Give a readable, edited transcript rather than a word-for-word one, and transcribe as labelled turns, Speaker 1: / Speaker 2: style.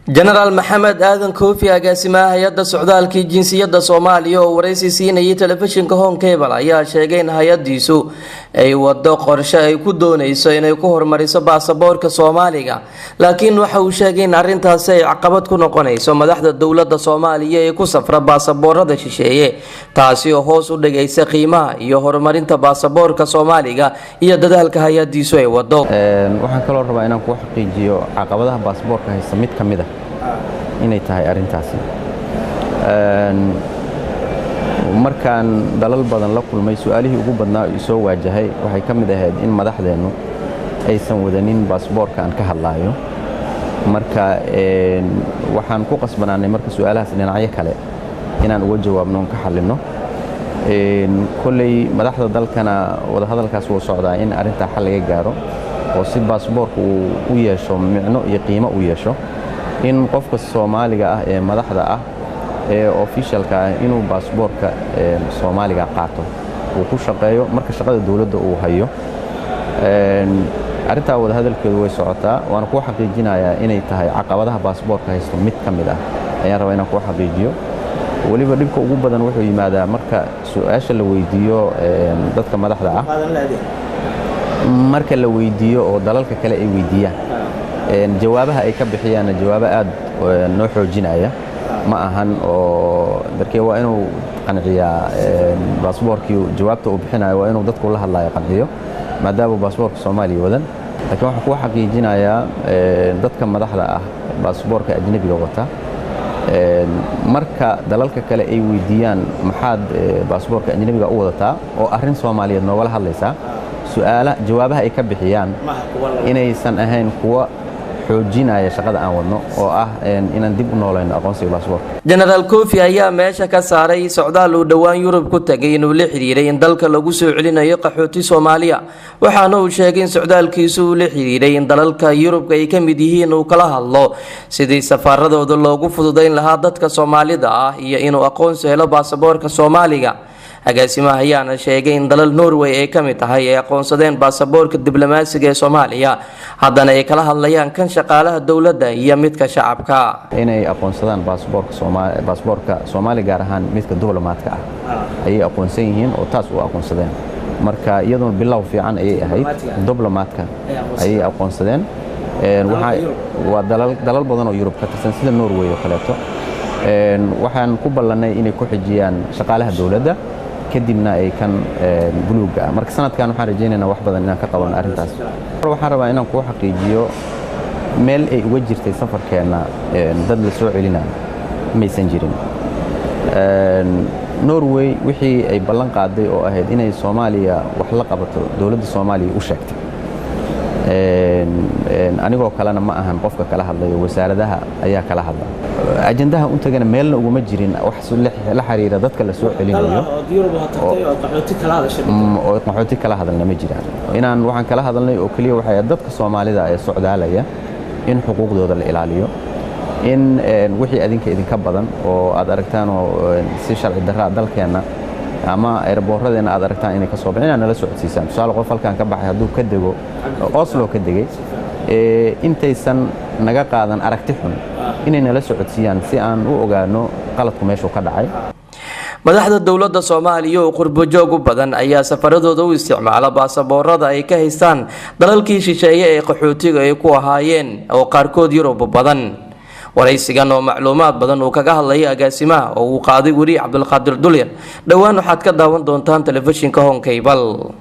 Speaker 1: General Maxamed Aadan Koofi agaasimaha hay'adda socdaalka jinsiyadda Soomaaliya oo wareysi siinayay telefishinka Home Cable ayaa sheegay in hay'addiisu ay wado qorshe ay ku doonayso inay ku horumariso baasaboorka Soomaaliga laakiin waxa uu sheegay in arrintaasi ay caqabad ku noqonayso madaxda dawladda Soomaaliya ee ku safra baasaboorada shisheeye taasi oo hoos u dhigaysa qiimaha iyo horumarinta baasaboorka Soomaaliga iyo dadaalka hay'addiisu ay wado.
Speaker 2: waxaan kaloo rabaa inaan ku xaqiijiyo caqabadaha baasaboorka haysta mid kamid ah inay tahay arintaasi markaan dalal badan la kulmay su'aalihii ugu badnaa oo soo waajahay waxay kamid ahayd in madaxdeenu aysan wadanin baasaboorka aan ka hadlaayo marka waxaan ku qasbanaanay marka su'aalahaas dhinacyo kale inaan uga jawaabno ka xalino kulay madaxda dalkana wada hadalkaas wuu socdaa in arinta xal laga gaaro oo si baasaboorku u yeesho micno iyo qiimo u yeesho in qofka Soomaaliga ah ee madaxda ah ee officialka ah inuu baasaboorka Soomaaliga qaato uu ku shaqeeyo marka shaqada dawladda uu hayo arinta wada hadalkeedu way socotaa waana ku xaqiijinayaa inay tahay caqabadaha baasaboorka haysto mid kamid ah ayaan rabaa inaan ku xaqiijiyo waliba dhibka ugu badan wuxuu yimaadaa marka su'aasha la weydiiyo dadka madaxda ah marka la weydiiyo oo dalalka kale ay weydiiyaan jawaabaha ay ka bixiyaan jawaabo aad noo xoojinaya ma ahan oo markii waa inuu qanciyaa baasaboorkii jawaabta uu bixinayo waa inuu dadku la hadlayo qanciyo maadaama baasaboorka Soomaaliya wadan laakiin waxa ku xaqiijinayaa dadka madaxda ah baasaboorka ajnabiga wata marka dalalka kale ay weydiiyaan maxaad baasaboorka ajnabiga u wadataa oo arrin Soomaaliyeed noogala hadlaysa su'aalaha jawaabaha ay ka bixiyaan inaysan ahayn kuwa xoojinaya shaqada aan wadno oo ah inaan dib u noolayno aqoonsiga baasaboorka.
Speaker 1: General Koofi ayaa meesha ka saaray socdaal uu dhawaan Yurub ku tagay inuu la xiriiray in dalka lagu soo celinayo qaxooti Soomaaliya waxaana uu sheegay in socdaalkiisu uu la xiriiray in dalalka Yurub ay ka mid yihiin uu kala hadlo sidii safaaradooda loogu fududeyn lahaa dadka Soomaalida ah iyo inuu aqoonsi helo baasaboorka Soomaaliga. agaasimaha ayaana sheegay in dalal Norway ay kamid tahay ay aqoonsadeen baasaboorka diblomaasiga ee Soomaaliya haddana ay kala hadlayaan kan shaqaalaha dawladda iyo midka shacabka
Speaker 2: inay aqoonsadaan baasaboorka Soomaaliya gaar ahaan midka diblomaadka ah ay aqoonsan yihiin oo taas u aqoonsadeen marka iyadoo bilow fiican ay ahayd diblomaadka ay aqoonsadeen waa dalal badan oo Yurub ka tirsan sida Norway oo kaleeto waxaan ku ballanay inay ku xijiyaan shaqaalaha dawladda kadibna ay kan buluuga marka sanadkan waxaan rajaynaynaa wax badan inaan ka qaban arintaas waxaan rabaa inaan ku xaqiijiyo meel ay uga jirtay safarkeena dad la soo celinayo maysan jirin Norway wixii ay ballan qaaday oo ahayd inay Soomaaliya wax la qabato dawladda Soomaaliya u sheegtay anigoo kalena ma ahan qofka kala hadlayo wasaaradaha ayaa kala hadla ajandaha u tagana meelna ugu ma jirin wax la xiriira dadka la soo celinayo oo qaxooti kala hadalna ma jiraan inaan waxaan kala hadalnay oo kaliya waxay dadka Soomaalida ee socdaalaya in xuquuqdooda la ilaaliyo in wixii idinka badan oo aad aragtaan oo si sharci darro dalkeena ama airboorradeena aad aragtaan inay ka soo bixinaan nala socodsiisaan tusaale qof halkaan ka baxay hadduu ka dego Oslo ka degay intaysan naga qaadan aragti xun inay nala socodsiiyaan si aan u ogaano qaladku meesha ka dhacay
Speaker 1: madaxda dawladda Soomaaliya oo qurbo joog u badan ayaa safaradooda u isticmaala baasaboorada ay ka haystaan dalalkii shisheeye ee qaxootiga ay ku ahaayeen oo qaarkood Yurub badan waraysigan oo macluumaad badan uu kaga hadlayay agaasimaha oo uu qaaday wari Cabdulqaadir Dulyar dhawaan waxaad ka daawan doontaan telefishinka Home Cable.